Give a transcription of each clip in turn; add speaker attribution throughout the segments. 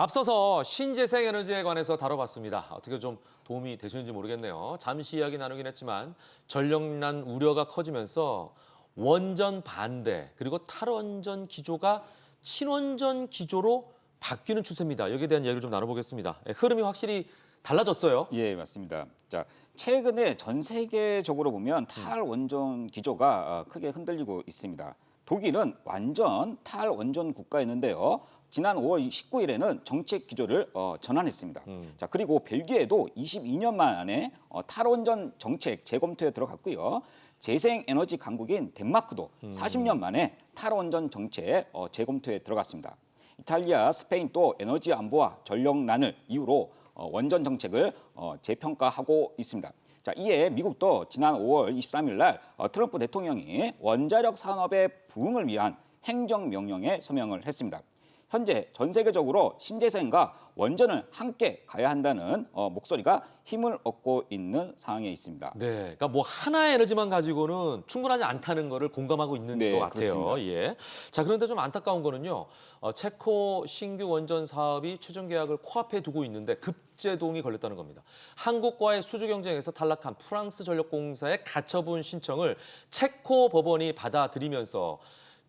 Speaker 1: 앞서서 신재생 에너지에 관해서 다뤄봤습니다. 어떻게 좀 도움이 되시는지 모르겠네요. 잠시 이야기 나누긴 했지만 전력난 우려가 커지면서 원전 반대 그리고 탈원전 기조가 친원전 기조로 바뀌는 추세입니다. 여기에 대한 이야기를 좀 나눠보겠습니다. 흐름이 확실히 달라졌어요.
Speaker 2: 예, 맞습니다. 자, 최근에 전 세계적으로 보면 탈원전 기조가 크게 흔들리고 있습니다. 독일은 완전 탈원전 국가였는데요. 지난 5월 19일에는 정책 기조를 전환했습니다. 자, 그리고 벨기에도 22년 만에 탈원전 정책 재검토에 들어갔고요. 재생에너지 강국인 덴마크도 40년 만에 탈원전 정책 재검토에 들어갔습니다. 이탈리아, 스페인 또 에너지 안보와 전력난을 이유로 원전 정책을 재평가하고 있습니다. 자, 이에 미국도 지난 5월 23일 날 트럼프 대통령이 원자력 산업의 부흥을 위한 행정명령에 서명을 했습니다. 현재 전 세계적으로 신재생과 원전을 함께 가야 한다는 목소리가 힘을 얻고 있는 상황에 있습니다.
Speaker 1: 네, 그러니까 뭐 하나의 에너지만 가지고는 충분하지 않다는 거를 공감하고 있는 것 같아요.
Speaker 2: 그렇습니다.
Speaker 1: 예. 자, 그런데 좀 안타까운 거는요. 체코 신규 원전 사업이 최종 계약을 코앞에 두고 있는데 급제동이 걸렸다는 겁니다. 한국과의 수주 경쟁에서 탈락한 프랑스 전력공사의 가처분 신청을 체코 법원이 받아들이면서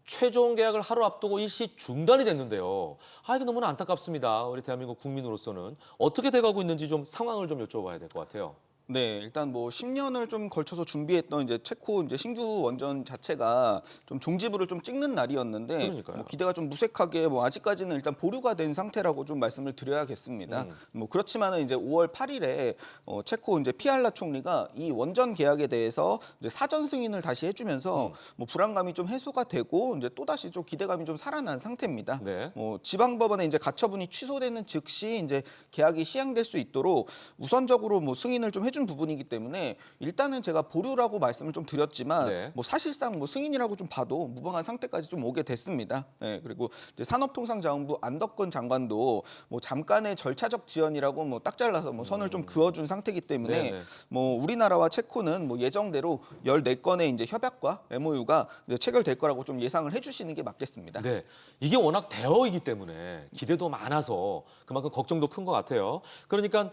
Speaker 1: 최종 계약을 하루 앞두고 일시 중단이 됐는데요. 이게 너무나 안타깝습니다. 우리 대한민국 국민으로서는 어떻게 돼가고 있는지 좀 상황을 좀 여쭤봐야 될 것 같아요.
Speaker 3: 네, 일단 뭐 10년을 좀 걸쳐서 준비했던 이제 체코 이제 신규 원전 자체가 좀 종지부를 좀 찍는 날이었는데
Speaker 1: 그러니까요.
Speaker 3: 뭐 기대가 좀 무색하게 뭐 아직까지는 일단 보류가 된 상태라고 좀 말씀을 드려야겠습니다. 뭐 그렇지만은 이제 5월 8일에 체코 이제 피알라 총리가 이 원전 계약에 대해서 이제 사전 승인을 다시 해주면서 뭐 불안감이 좀 해소가 되고 이제 또 다시 좀 기대감이 좀 살아난 상태입니다.
Speaker 1: 네.
Speaker 3: 지방법원에 이제 가처분이 취소되는 즉시 이제 계약이 시행될 수 있도록 우선적으로 뭐 승인을 좀 해준 부분이기 때문에 일단은 제가 보류라고 말씀을 좀 드렸지만
Speaker 1: 네.
Speaker 3: 뭐 사실상 뭐 승인이라고 좀 봐도 무방한 상태까지 좀 오게 됐습니다. 예, 그리고 이제 산업통상자원부 안덕근 장관도 뭐 잠깐의 절차적 지연이라고 뭐 딱 잘라서 뭐 선을 좀 그어준 상태이기 때문에
Speaker 1: 네네.
Speaker 3: 뭐 우리나라와 체코는 뭐 예정대로 14건의 이제 협약과 MOU가 이제 체결될 거라고 좀 예상을 해주시는 게 맞겠습니다.
Speaker 1: 네, 이게 워낙 대어이기 때문에 기대도 많아서 그만큼 걱정도 큰 것 같아요. 그러니까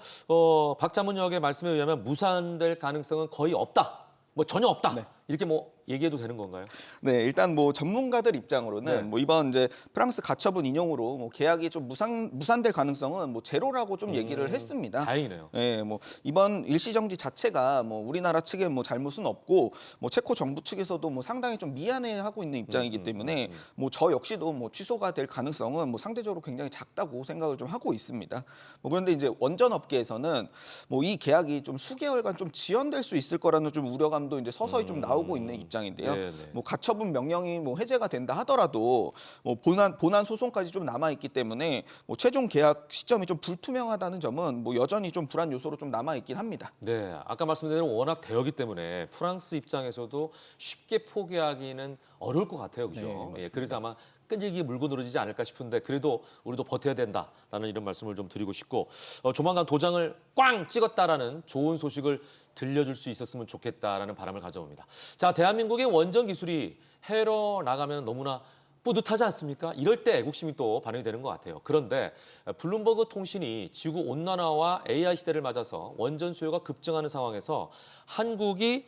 Speaker 1: 박자문역의 말씀에 의하면 무산될 가능성은 거의 없다. 뭐 전혀 없다.
Speaker 3: 네.
Speaker 1: 이렇게 뭐 얘기해도 되는 건가요?
Speaker 3: 네, 일단 뭐 전문가들 입장으로는
Speaker 1: 네.
Speaker 3: 뭐 이번 이제 프랑스 가처분 인용으로 뭐 계약이 좀 무산될 가능성은 뭐 제로라고 좀 얘기를 했습니다.
Speaker 1: 다행이네요.
Speaker 3: 예, 뭐 이번 일시정지 자체가 뭐 우리나라 측에 뭐 잘못은 없고 뭐 체코 정부 측에서도 뭐 상당히 좀 미안해하고 있는 입장이기 때문에 뭐 저 역시도 뭐 취소가 될 가능성은 뭐 상대적으로 굉장히 작다고 생각을 좀 하고 있습니다. 뭐 그런데 이제 원전 업계에서는 뭐 이 계약이 좀 수개월간 좀 지연될 수 있을 거라는 좀 우려감도 이제 서서히 좀 나오고 있는 입장인데요.
Speaker 1: 네네.
Speaker 3: 뭐 가처분 명령이 뭐 해제가 된다 하더라도 뭐 본안 소송까지 좀 남아 있기 때문에 뭐 최종 계약 시점이 좀 불투명하다는 점은 뭐 여전히 좀 불안 요소로 좀 남아 있긴 합니다.
Speaker 1: 네, 아까 말씀드린 대로 워낙 대어기 때문에 프랑스 입장에서도 쉽게 포기하기는 어려울 것 같아요, 그죠?
Speaker 3: 네,
Speaker 1: 예,
Speaker 3: 맞습니다.
Speaker 1: 그래서 아마 끈질기게 물고 늘어지지 않을까 싶은데 그래도 우리도 버텨야 된다라는 이런 말씀을 좀 드리고 싶고 조만간 도장을 꽝 찍었다라는 좋은 소식을 들려줄 수 있었으면 좋겠다라는 바람을 가져옵니다. 자, 대한민국의 원전 기술이 해외로 나가면 너무나 뿌듯하지 않습니까? 이럴 때 애국심이 또 반영이 되는 것 같아요. 그런데 블룸버그 통신이 지구 온난화와 AI 시대를 맞아서 원전 수요가 급증하는 상황에서 한국이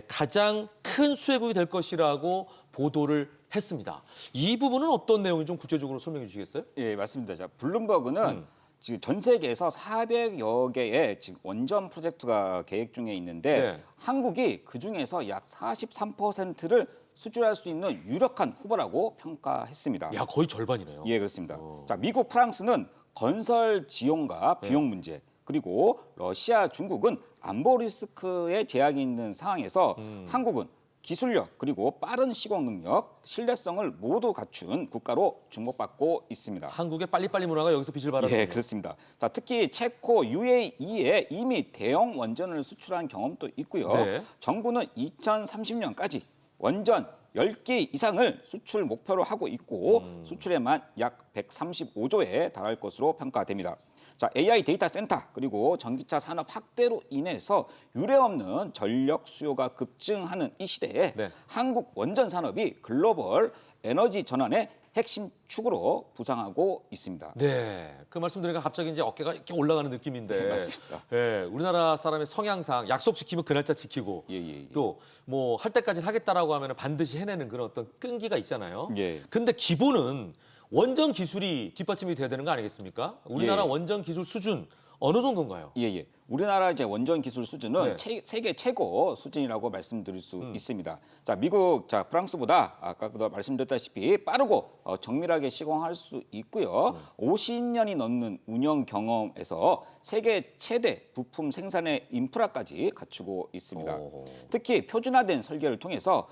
Speaker 1: 가장 큰 수혜국이 될 것이라고 보도를 했습니다. 이 부분은 어떤 내용인지 좀 구체적으로 설명해 주시겠어요?
Speaker 2: 예, 맞습니다. 자, 블룸버그는 지금 전 세계에서 400여 개의 지금 원전 프로젝트가 계획 중에 있는데
Speaker 1: 네.
Speaker 2: 한국이 그 중에서 약 43%를 수주할 수 있는 유력한 후보라고 평가했습니다.
Speaker 1: 야, 거의 절반이네요.
Speaker 2: 예, 그렇습니다. 자, 미국, 프랑스는 건설 지원과 비용 문제, 그리고 러시아, 중국은 안보 리스크에 제약이 있는 상황에서 한국은 기술력 그리고 빠른 시공 능력, 신뢰성을 모두 갖춘 국가로 주목받고 있습니다.
Speaker 1: 한국의 빨리빨리 문화가 여기서 빛을 발하는
Speaker 2: 예, 그렇습니다. 자, 특히 체코, UAE에 이미 대형 원전을 수출한 경험도 있고요.
Speaker 1: 네.
Speaker 2: 정부는 2030년까지 원전 10개 이상을 수출 목표로 하고 있고 수출액만 약 135조에 달할 것으로 평가됩니다. 자, AI 데이터 센터 그리고 전기차 산업 확대로 인해서 유례없는 전력 수요가 급증하는 이 시대에
Speaker 1: 네.
Speaker 2: 한국 원전 산업이 글로벌 에너지 전환의 핵심 축으로 부상하고 있습니다.
Speaker 1: 네, 그 말씀 드리니까 갑자기 이제 어깨가 이렇게 올라가는 느낌인데,
Speaker 2: 네, 맞습니다.
Speaker 1: 예, 우리나라 사람의 성향상 약속 지키면 그 날짜 지키고,
Speaker 2: 예.
Speaker 1: 또 뭐 할 때까지 하겠다라고 하면 반드시 해내는 그런 어떤 끈기가 있잖아요.
Speaker 2: 예.
Speaker 1: 근데 기본은 원전 기술이 뒷받침이 돼야 되는 거 아니겠습니까? 우리나라
Speaker 2: 예.
Speaker 1: 원전 기술 수준 어느 정도인가요?
Speaker 2: 예. 우리나라 이제 원전 기술 수준은
Speaker 1: 네.
Speaker 2: 세계 최고 수준이라고 말씀드릴 수 있습니다. 자, 미국, 미국보다 아까도 말씀드렸다시피 빠르고 정밀하게 시공할 수 있고요. 50년이 넘는 운영 경험에서 세계 최대 부품 생산의 인프라까지 갖추고 있습니다.
Speaker 1: 오.
Speaker 2: 특히 표준화된 설계를 통해서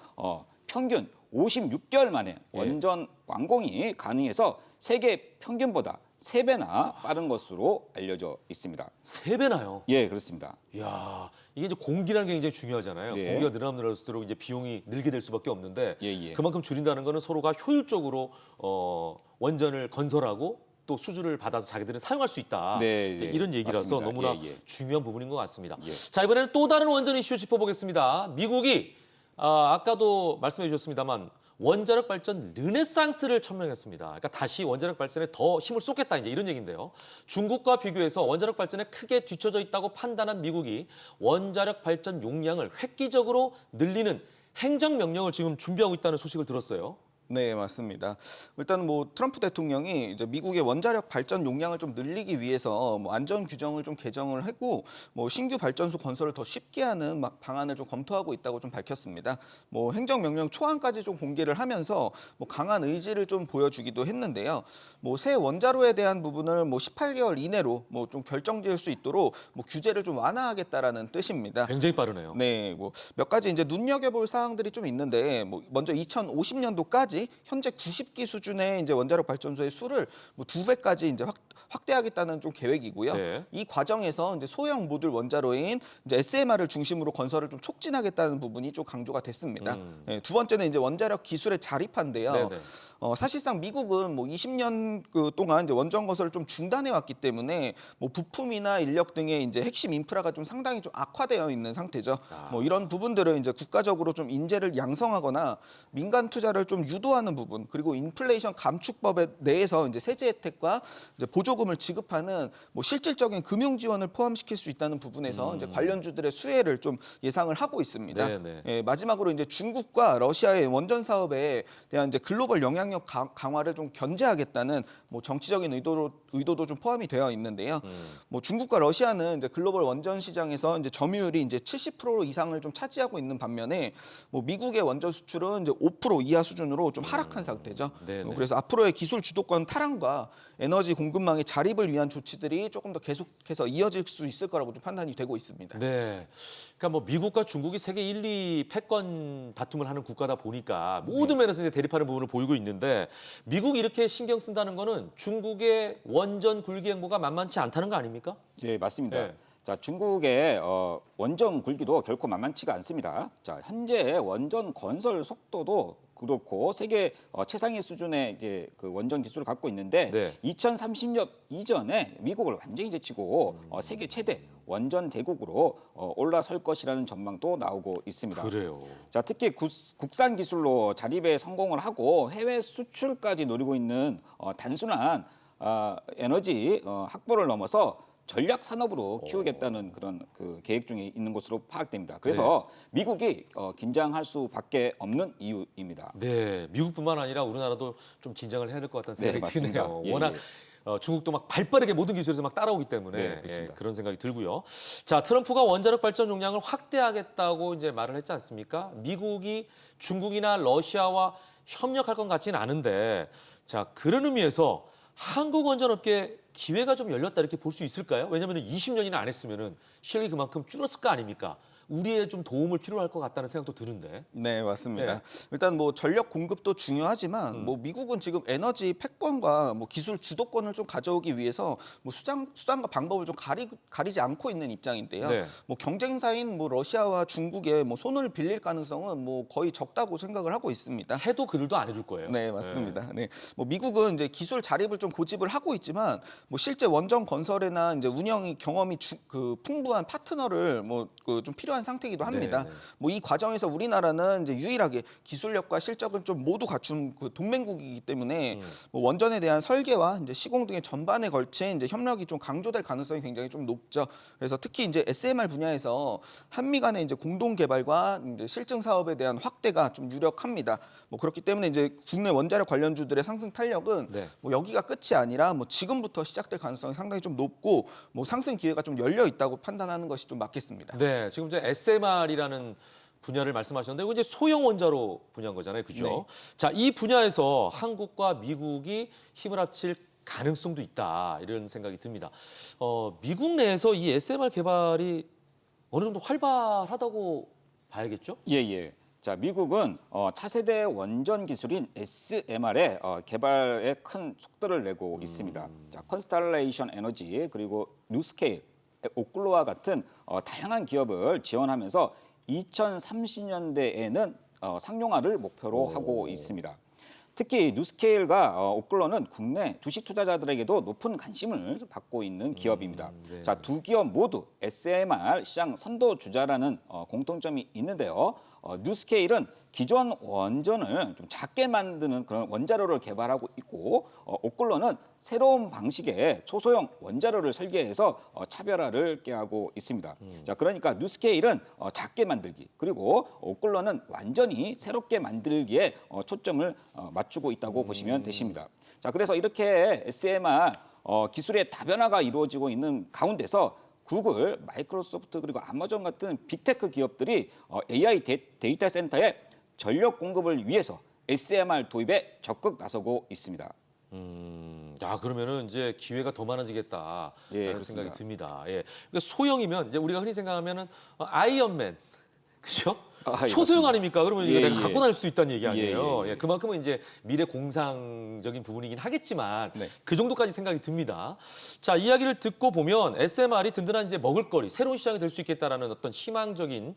Speaker 2: 평균 56개월 만에 원전 완공이 가능해서 세계 평균보다 3배나 빠른 것으로 알려져 있습니다.
Speaker 1: 3배나요?
Speaker 2: 예, 그렇습니다.
Speaker 1: 이야, 이게 이제 공기라는 게 굉장히 중요하잖아요.
Speaker 2: 네.
Speaker 1: 공기가 늘어나면 늘어날수록 이제 비용이 늘게 될 수밖에 없는데
Speaker 2: 예.
Speaker 1: 그만큼 줄인다는 거는 서로가 효율적으로 원전을 건설하고 또 수주를 받아서 자기들은 사용할 수 있다.
Speaker 2: 네,
Speaker 1: 이제
Speaker 2: 네.
Speaker 1: 이런 얘기라서
Speaker 2: 맞습니다.
Speaker 1: 너무나
Speaker 2: 예.
Speaker 1: 중요한 부분인 것 같습니다.
Speaker 2: 예.
Speaker 1: 자, 이번에는 또 다른 원전 이슈 짚어보겠습니다. 미국이 아까도 말씀해 주셨습니다만 원자력 발전 르네상스를 천명했습니다. 그러니까 다시 원자력 발전에 더 힘을 쏟겠다 이제 이런 얘기인데요. 중국과 비교해서 원자력 발전에 크게 뒤처져 있다고 판단한 미국이 원자력 발전 용량을 획기적으로 늘리는 행정명령을 지금 준비하고 있다는 소식을 들었어요.
Speaker 3: 네, 맞습니다. 일단 뭐 트럼프 대통령이 이제 미국의 원자력 발전 용량을 좀 늘리기 위해서 뭐 안전 규정을 좀 개정을 하고 뭐 신규 발전소 건설을 더 쉽게 하는 방안을 좀 검토하고 있다고 좀 밝혔습니다. 뭐 행정명령 초안까지 좀 공개를 하면서 뭐 강한 의지를 좀 보여주기도 했는데요. 뭐 새 원자로에 대한 부분을 뭐 18개월 이내로 뭐 좀 결정지을 수 있도록 뭐 규제를 좀 완화하겠다라는 뜻입니다.
Speaker 1: 굉장히 빠르네요.
Speaker 3: 네, 뭐 몇 가지 이제 눈여겨볼 사항들이 좀 있는데, 뭐 먼저 2050년도까지 현재 90기 수준의 이제 원자력 발전소의 수를 뭐 2배까지 이제 확대하겠다는 좀 계획이고요.
Speaker 1: 네.
Speaker 3: 이 과정에서 이제 소형 모듈 원자로인 이제 SMR을 중심으로 건설을 좀 촉진하겠다는 부분이 좀 강조가 됐습니다. 네, 두 번째는 이제 원자력 기술의 자립화인데요.
Speaker 1: 네네.
Speaker 3: 사실상 미국은 뭐 20년 동안 이제 원전 건설을 좀 중단해 왔기 때문에 뭐 부품이나 인력 등의 이제 핵심 인프라가 좀 상당히 좀 악화되어 있는 상태죠. 뭐 이런 부분들을 이제 국가적으로 좀 인재를 양성하거나 민간 투자를 좀 유도하는 부분, 그리고 인플레이션 감축법에 내에서 이제 세제 혜택과 이제 보조금을 지급하는 뭐 실질적인 금융 지원을 포함시킬 수 있다는 부분에서 이제 관련주들의 수혜를 좀 예상을 하고 있습니다.
Speaker 1: 네네.
Speaker 3: 예, 마지막으로 이제 중국과 러시아의 원전 사업에 대한 이제 글로벌 영향력 강화를 좀 견제하겠다는 뭐 정치적인 의도도 좀 포함이 되어 있는데요. 뭐 중국과 러시아는 이제 글로벌 원전 시장에서 이제 점유율이 이제 70% 이상을 좀 차지하고 있는 반면에 뭐 미국의 원전 수출은 이제 5% 이하 수준으로 좀 하락한 상태죠.
Speaker 1: 네네.
Speaker 3: 그래서 앞으로의 기술 주도권 탈환과 에너지 공급망의 자립을 위한 조치들이 조금 더 계속해서 이어질 수 있을 거라고 좀 판단이 되고 있습니다.
Speaker 1: 네. 그러니까 뭐 미국과 중국이 세계 1, 2 패권 다툼을 하는 국가다 보니까 모든 면에서 이제 대립하는 부분을 보이고 있는데 미국이 이렇게 신경 쓴다는 거는 중국의 원전 굴기 행보가 만만치 않다는 거 아닙니까?
Speaker 2: 예, 맞습니다.
Speaker 1: 네.
Speaker 2: 자, 중국의 원전 굴기도 결코 만만치가 않습니다. 자, 현재 원전 건설 속도도 그렇고 세계 최상위 수준의 이제 그 원전 기술을 갖고 있는데
Speaker 1: 네.
Speaker 2: 2030년 이전에 미국을 완전히 제치고 세계 최대 원전 대국으로 올라설 것이라는 전망도 나오고 있습니다.
Speaker 1: 그래요.
Speaker 2: 자, 특히 국산 기술로 자립에 성공을 하고 해외 수출까지 노리고 있는 단순한 에너지 확보를 넘어서 전략 산업으로 키우겠다는 그런 그 계획 중에 있는 것으로 파악됩니다. 그래서 미국이 긴장할 수밖에 없는 이유입니다.
Speaker 1: 네, 미국뿐만 아니라 우리나라도 좀 긴장을 해야 될 것 같다는 생각이
Speaker 2: 맞습니다.
Speaker 1: 드네요.
Speaker 2: 예,
Speaker 1: 워낙 중국도 막 발빠르게 모든 기술에서 막 따라오기 때문에
Speaker 2: 네, 그렇습니다.
Speaker 1: 그런 생각이 들고요. 자, 트럼프가 원자력 발전 용량을 확대하겠다고 이제 말을 했지 않습니까? 미국이 중국이나 러시아와 협력할 것 같지는 않은데, 자, 그런 의미에서 한국 원전업계 기회가 좀 열렸다 이렇게 볼 수 있을까요? 왜냐하면 20년이나 안 했으면은 실력이 그만큼 줄었을 거 아닙니까? 우리의 좀 도움을 필요할 것 같다는 생각도 드는데.
Speaker 3: 네, 맞습니다.
Speaker 1: 네.
Speaker 3: 일단 뭐 전력 공급도 중요하지만 뭐 미국은 지금 에너지 패권과 뭐 기술 주도권을 좀 가져오기 위해서 뭐 수단과 방법을 좀 가리지 않고 있는 입장인데요.
Speaker 1: 네.
Speaker 3: 뭐 경쟁사인 뭐 러시아와 중국의 뭐 손을 빌릴 가능성은 뭐 거의 적다고 생각을 하고 있습니다.
Speaker 1: 해도 그들도 안 해줄 거예요.
Speaker 3: 네, 맞습니다. 네. 뭐 미국은 이제 기술 자립을 좀 고집을 하고 있지만 뭐 실제 원전 건설이나 이제 운영 경험이 풍부한 파트너를 뭐 좀 필요한 필요한 상태이기도 합니다.
Speaker 1: 네.
Speaker 3: 뭐 이 과정에서 우리나라는 이제 유일하게 기술력과 실적을 좀 모두 갖춘 그 동맹국이기 때문에 뭐 원전에 대한 설계와 이제 시공 등의 전반에 걸친 이제 협력이 좀 강조될 가능성이 굉장히 좀 높죠. 그래서 특히 이제 SMR 분야에서 한미 간의 이제 공동 개발과 이제 실증 사업에 대한 확대가 좀 유력합니다. 뭐 그렇기 때문에 이제 국내 원자력 관련주들의 상승 탄력은
Speaker 1: 네.
Speaker 3: 뭐 여기가 끝이 아니라 뭐 지금부터 시작될 가능성이 상당히 좀 높고 뭐 상승 기회가 좀 열려 있다고 판단하는 것이 좀 맞겠습니다.
Speaker 1: 네, 지금 이제 SMR이라는 분야를 말씀하셨는데 이거 이제 소형 원자로 분야인 거잖아요, 그죠?
Speaker 3: 네.
Speaker 1: 자, 이 분야에서 한국과 미국이 힘을 합칠 가능성도 있다 이런 생각이 듭니다. 미국 내에서 이 SMR 개발이 어느 정도 활발하다고 봐야겠죠?
Speaker 2: 예. 자, 미국은 차세대 원전 기술인 SMR의 개발에 큰 속도를 내고 있습니다. 자, 컨스탈레이션 에너지 그리고 뉴스케일, 오클로와 같은 다양한 기업을 지원하면서 2030년대에는 상용화를 목표로 하고 있습니다. 특히 뉴스케일과 오클로는 국내 주식 투자자들에게도 높은 관심을 받고 있는 기업입니다.
Speaker 1: 네.
Speaker 2: 자, 두 기업 모두 SMR 시장 선도 주자라는 공통점이 있는데요. 뉴스케일은 기존 원전을 좀 작게 만드는 그런 원자로를 개발하고 있고 오클로는 새로운 방식의 초소형 원자로를 설계해서 차별화를 꾀하고 있습니다. 자, 그러니까 뉴스케일은 작게 만들기 그리고 오클로는 완전히 새롭게 만들기에 초점을 맞추고 있다고 보시면 되십니다. 자, 그래서 이렇게 SMR 기술의 다변화가 이루어지고 있는 가운데서 구글, 마이크로소프트 그리고 아마존 같은 빅테크 기업들이 AI 데이터 센터의 전력 공급을 위해서 SMR 도입에 적극 나서고 있습니다.
Speaker 1: 야, 그러면은 이제 기회가 더 많아지겠다라는
Speaker 2: 예,
Speaker 1: 생각이
Speaker 2: 그렇습니다.
Speaker 1: 듭니다. 예. 그러니까 소형이면 이제 우리가 흔히 생각하면은 아이언맨, 그죠?
Speaker 2: 아, 예,
Speaker 1: 초소형
Speaker 2: 맞습니다.
Speaker 1: 아닙니까? 그러면 이거
Speaker 2: 예,
Speaker 1: 내가
Speaker 2: 예.
Speaker 1: 갖고 다닐 수 있다는 얘기 아니에요.
Speaker 2: 예.
Speaker 1: 예, 그만큼은 이제 미래 공상적인 부분이긴 하겠지만
Speaker 2: 네.
Speaker 1: 그 정도까지 생각이 듭니다. 자, 이야기를 듣고 보면 SMR이 든든한 이제 먹을거리, 새로운 시장이 될 수 있겠다라는 어떤 희망적인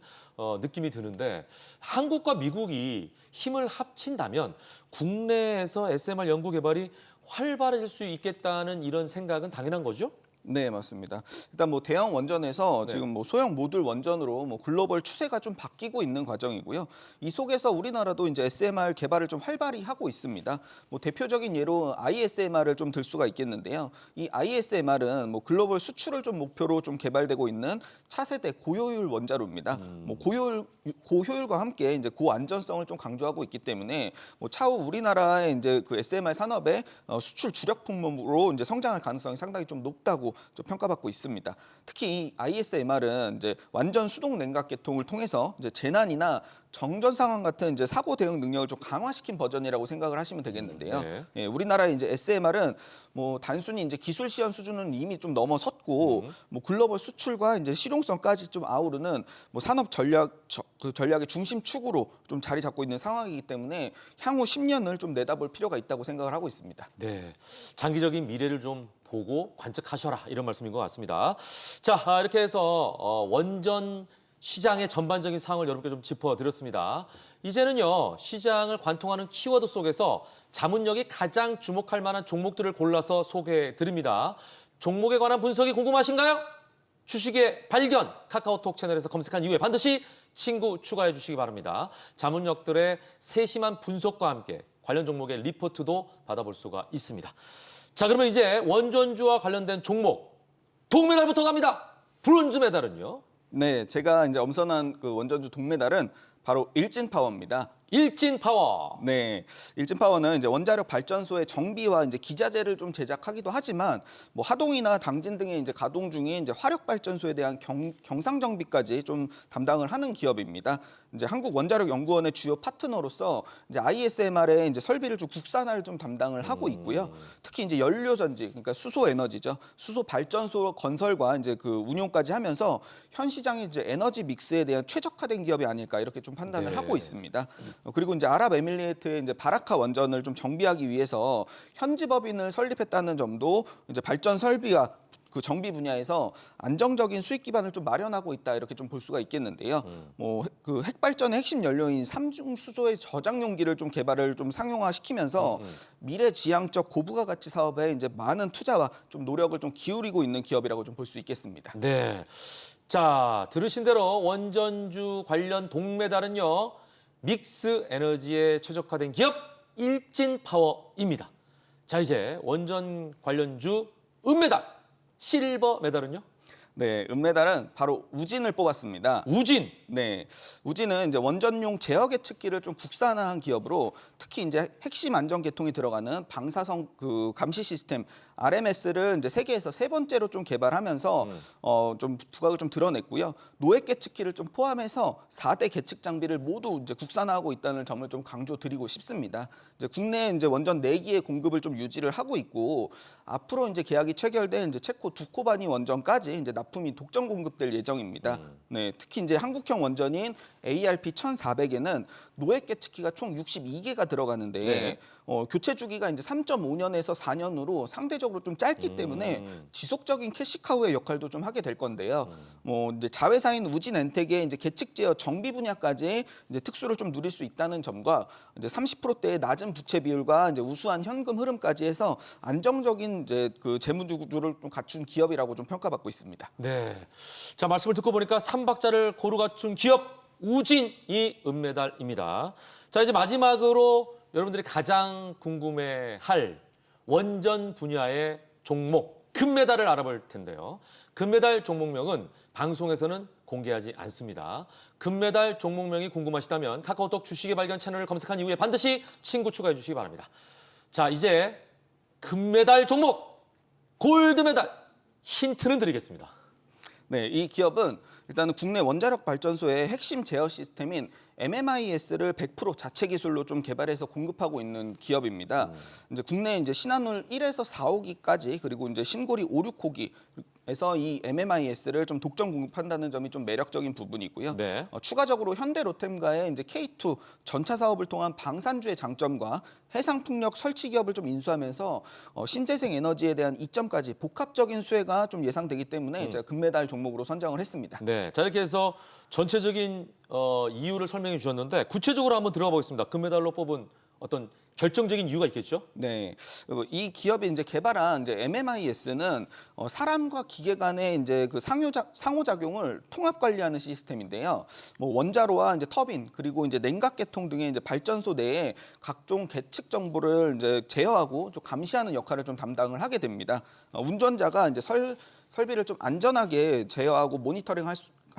Speaker 1: 느낌이 드는데 한국과 미국이 힘을 합친다면 국내에서 SMR 연구 개발이 활발해질 수 있겠다는 이런 생각은 당연한 거죠?
Speaker 3: 네, 맞습니다. 일단 뭐 대형 원전에서
Speaker 1: 네.
Speaker 3: 지금 뭐 소형 모듈 원전으로 뭐 글로벌 추세가 좀 바뀌고 있는 과정이고요. 이 속에서 우리나라도 이제 SMR 개발을 좀 활발히 하고 있습니다. 뭐 대표적인 예로 ISMR을 좀 들 수가 있겠는데요. 이 ISMR은 뭐 글로벌 수출을 좀 목표로 좀 개발되고 있는 차세대 고효율 원자로입니다. 뭐 고효율과 함께 이제 고안전성을 좀 강조하고 있기 때문에 뭐 차후 우리나라의 이제 그 SMR 산업의 수출 주력 품목으로 이제 성장할 가능성이 상당히 좀 높다고 좀 평가받고 있습니다. 특히 이 ISMR은 이제 완전 수동 냉각 계통을 통해서 이제 재난이나 정전 상황 같은 이제 사고 대응 능력을 좀 강화시킨 버전이라고 생각을 하시면 되겠는데요.
Speaker 1: 네.
Speaker 3: 예, 우리나라의 이제 SMR은 뭐 단순히 이제 기술 시현 수준은 이미 좀 넘어섰고 뭐 글로벌 수출과 이제 실용성까지 좀 아우르는 뭐 산업 전략의 중심축으로 좀 자리 잡고 있는 상황이기 때문에 향후 10년을 좀 내다볼 필요가 있다고 생각을 하고 있습니다.
Speaker 1: 네, 장기적인 미래를 좀 보고 관측하셔라 이런 말씀인 것 같습니다. 자, 이렇게 해서 원전 시장의 전반적인 상황을 여러분께 좀 짚어드렸습니다. 이제는요, 시장을 관통하는 키워드 속에서 자문력이 가장 주목할 만한 종목들을 골라서 소개해드립니다. 종목에 관한 분석이 궁금하신가요? 주식의 발견 카카오톡 채널에서 검색한 이후에 반드시 친구 추가해 주시기 바랍니다. 자문력들의 세심한 분석과 함께 관련 종목의 리포트도 받아볼 수가 있습니다. 자, 그러면 이제 원전주와 관련된 종목 동메달부터 갑니다. 브론즈 메달은요?
Speaker 3: 네, 제가 이제 엄선한 그 원전주 동메달은 바로 일진파워입니다.
Speaker 1: 일진파워.
Speaker 3: 네, 일진파워는 이제 원자력 발전소의 정비와 이제 기자재를 좀 제작하기도 하지만 뭐 하동이나 당진 등의 이제 가동 중인 이제 화력 발전소에 대한 경상 정비까지 좀 담당을 하는 기업입니다. 이제 한국원자력연구원의 주요 파트너로서 이제 ISMR의 이제 설비를 좀 국산화를 좀 담당을 하고 있고요. 특히 이제 연료 전지, 그러니까 수소 에너지죠. 수소 발전소 건설과 이제 그 운용까지 하면서 현 시장의 이제 에너지 믹스에 대한 최적화된 기업이 아닐까 이렇게 좀 판단을
Speaker 1: 네.
Speaker 3: 하고 있습니다. 그리고 이제 아랍에미리트의 이제 바라카 원전을 좀 정비하기 위해서 현지 법인을 설립했다는 점도 이제 발전 설비와 그 정비 분야에서 안정적인 수익 기반을 좀 마련하고 있다 이렇게 좀 볼 수가 있겠는데요. 뭐 그 핵발전의 핵심 연료인 삼중 수소의 저장 용기를 좀 개발을 좀 상용화시키면서 미래 지향적 고부가 가치 사업에 이제 많은 투자와 좀 노력을 좀 기울이고 있는 기업이라고 좀 볼 수 있겠습니다.
Speaker 1: 네. 자, 들으신 대로 원전주 관련 동메달은요. 믹스 에너지에 최적화된 기업 일진파워입니다. 자, 이제 원전 관련주 은메달, 실버 메달은요?
Speaker 3: 네, 은메달은 바로 우진을 뽑았습니다.
Speaker 1: 우진.
Speaker 3: 네, 우진은 이제 원전용 제어 계측기를 좀 국산화한 기업으로 특히 이제 핵심 안전 계통이 들어가는 방사성 그 감시 시스템 RMS를 이제 세계에서 세 번째로 좀 개발하면서 좀 두각을 좀 드러냈고요. 노획 계측기를 좀 포함해서 4대 계측 장비를 모두 이제 국산화하고 있다는 점을 좀 강조드리고 싶습니다. 이제 국내 이제 원전 4기의 공급을 좀 유지를 하고 있고 앞으로 이제 계약이 체결된 이제 체코 두코바니 원전까지 이제 납품이 독점 공급될 예정입니다. 네, 특히 이제 한국형 원전인 ARP 1400에는 노획 계측기가 총 62개가 들어가는데
Speaker 1: 네.
Speaker 3: 교체 주기가 이제 3.5년에서 4년으로 상대적으로 좀 짧기 때문에 지속적인 캐시카우의 역할도 좀 하게 될 건데요. 뭐 이제 자회사인 우진 엔텍의 이제 계측 제어 정비 분야까지 이제 특수를 좀 누릴 수 있다는 점과 이제 30%대의 낮은 부채 비율과 이제 우수한 현금 흐름까지 해서 안정적인 이제 그 재무 구조를 좀 갖춘 기업이라고 좀 평가받고 있습니다.
Speaker 1: 네. 자, 말씀을 듣고 보니까 3박자를 고루 갖춘 기업 우진이 은메달입니다. 자, 이제 마지막으로 여러분들이 가장 궁금해할 원전 분야의 종목 금메달을 알아볼 텐데요. 금메달 종목명은 방송에서는 공개하지 않습니다. 금메달 종목명이 궁금하시다면 카카오톡 주식의 발견 채널을 검색한 이후에 반드시 친구 추가해 주시기 바랍니다. 자, 이제 금메달 종목 골드메달 힌트는 드리겠습니다.
Speaker 3: 네, 이 기업은 일단은 국내 원자력 발전소의 핵심 제어 시스템인 MMIS를 100% 자체 기술로 좀 개발해서 공급하고 있는 기업입니다. 이제 국내 이제 신한울 1에서 4호기까지 그리고 이제 신고리 5, 6호기에서 이 MMIS를 좀 독점 공급한다는 점이 좀 매력적인 부분이고요.
Speaker 1: 네.
Speaker 3: 추가적으로 현대 로템과의 이제 K2 전차 사업을 통한 방산주의 장점과 해상 풍력 설치 기업을 좀 인수하면서 신재생 에너지에 대한 이점까지 복합적인 수혜가 좀 예상되기 때문에 제가 금메달 종목으로 선정을 했습니다.
Speaker 1: 네, 자 이렇게 해서 전체적인 이유를 설명해 주셨는데 구체적으로 한번 들어가 보겠습니다. 금메달로 뽑은 어떤 결정적인 이유가 있겠죠?
Speaker 3: 네, 이 기업이 이제 개발한 이제 MMIS는 사람과 기계 간의 이제 그 상호작용을 통합 관리하는 시스템인데요. 뭐 원자로와 이제 터빈 그리고 이제 냉각 계통 등의 이제 발전소 내에 각종 계측 정보를 이제 제어하고 좀 감시하는 역할을 좀 담당을 하게 됩니다. 운전자가 이제 설비를 좀 안전하게 제어하고 모니터링 할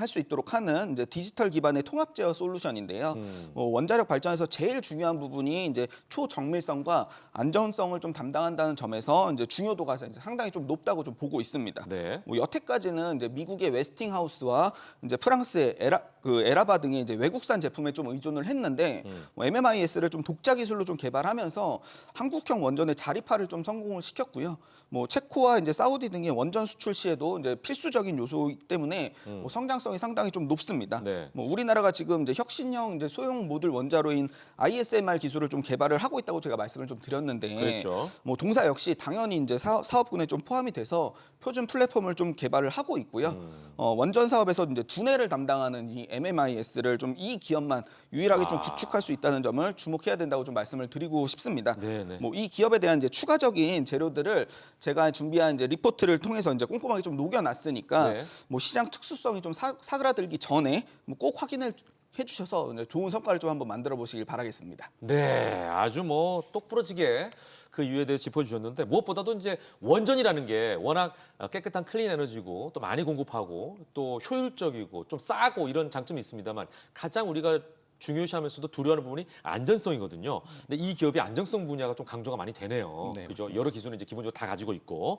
Speaker 3: 수 있도록 하는 이제 디지털 기반의 통합 제어 솔루션인데요. 원자력 발전에서 제일 중요한 부분이 이제 초정밀성과 안전성을 좀 담당한다는 점에서 이제 중요도가 이제 상당히 좀 높다고 좀 보고 있습니다.
Speaker 1: 네.
Speaker 3: 뭐 여태까지는 이제 미국의 웨스팅하우스와 이제 프랑스의 에라바 등의 이제 외국산 제품에 좀 의존을 했는데 뭐 MMIS를 좀 독자 기술로 좀 개발하면서 한국형 원전의 자립화를 좀 성공을 시켰고요. 뭐 체코와 이제 사우디 등의 원전 수출 시에도 이제 필수적인 요소이기 때문에 뭐 성장성이 상당히 좀 높습니다.
Speaker 1: 네.
Speaker 3: 뭐 우리나라가 지금 이제 혁신형 이제 소형 모듈 원자로인 ISMR 기술을 좀 개발을 하고 있다고 제가 말씀을 좀 드렸는데,
Speaker 1: 그렇죠.
Speaker 3: 뭐 동사 역시 당연히 이제 사업군에 좀 포함이 돼서 표준 플랫폼을 좀 개발을 하고 있고요. 원전 사업에서 이제 두뇌를 담당하는 이 MMIS를 좀 이 기업만 유일하게 좀 구축할 수 있다는 점을 주목해야 된다고 좀 말씀을 드리고 싶습니다.
Speaker 1: 네네.
Speaker 3: 뭐 이 기업에 대한 이제 추가적인 재료들을 제가 준비한 이제 리포트를 통해서 이제 꼼꼼하게 좀 녹여놨으니까
Speaker 1: 네.
Speaker 3: 뭐 시장 특수성이 좀 사그라들기 전에 뭐 꼭 확인을 해주셔서 좋은 성과를 좀 한번 만들어 보시길 바라겠습니다.
Speaker 1: 네, 아주 뭐 똑부러지게 그 이유에 대해 짚어주셨는데 무엇보다도 이제 원전이라는 게 워낙 깨끗한 클린 에너지고 또 많이 공급하고 또 효율적이고 좀 싸고 이런 장점이 있습니다만 가장 우리가 중요시하면서도 두려워하는 부분이 안전성이거든요. 근데 이 기업이 안정성 분야가 좀 강조가 많이 되네요.
Speaker 3: 네,
Speaker 1: 그죠? 여러 기술을 이제 기본적으로 다 가지고 있고.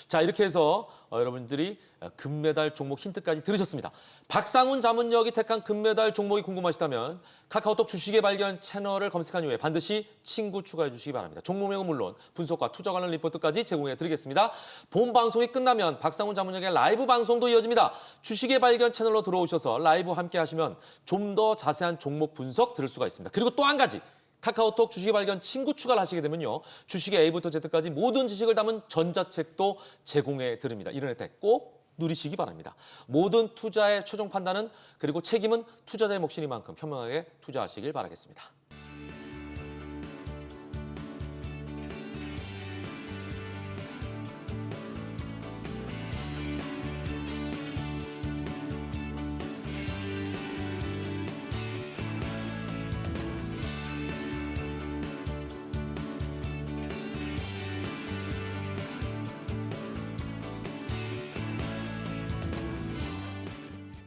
Speaker 1: 자, 이렇게 해서 여러분들이 금메달 종목 힌트까지 들으셨습니다. 박상훈 자문역이 택한 금메달 종목이 궁금하시다면 카카오톡 주식의 발견 채널을 검색한 이후에 반드시 친구 추가해 주시기 바랍니다. 종목명은 물론 분석과 투자 관련 리포트까지 제공해 드리겠습니다. 본 방송이 끝나면 박상훈 자문역의 라이브 방송도 이어집니다. 주식의 발견 채널로 들어오셔서 라이브 함께 하시면 좀 더 자세한 종목 분석 들을 수가 있습니다. 그리고 또 한 가지. 카카오톡 주식의 발견 친구 추가를 하시게 되면요. 주식의 A부터 Z까지 모든 지식을 담은 전자책도 제공해 드립니다. 이런 혜택 꼭 누리시기 바랍니다. 모든 투자의 최종 판단은 그리고 책임은 투자자의 몫이니만큼 현명하게 투자하시길 바라겠습니다.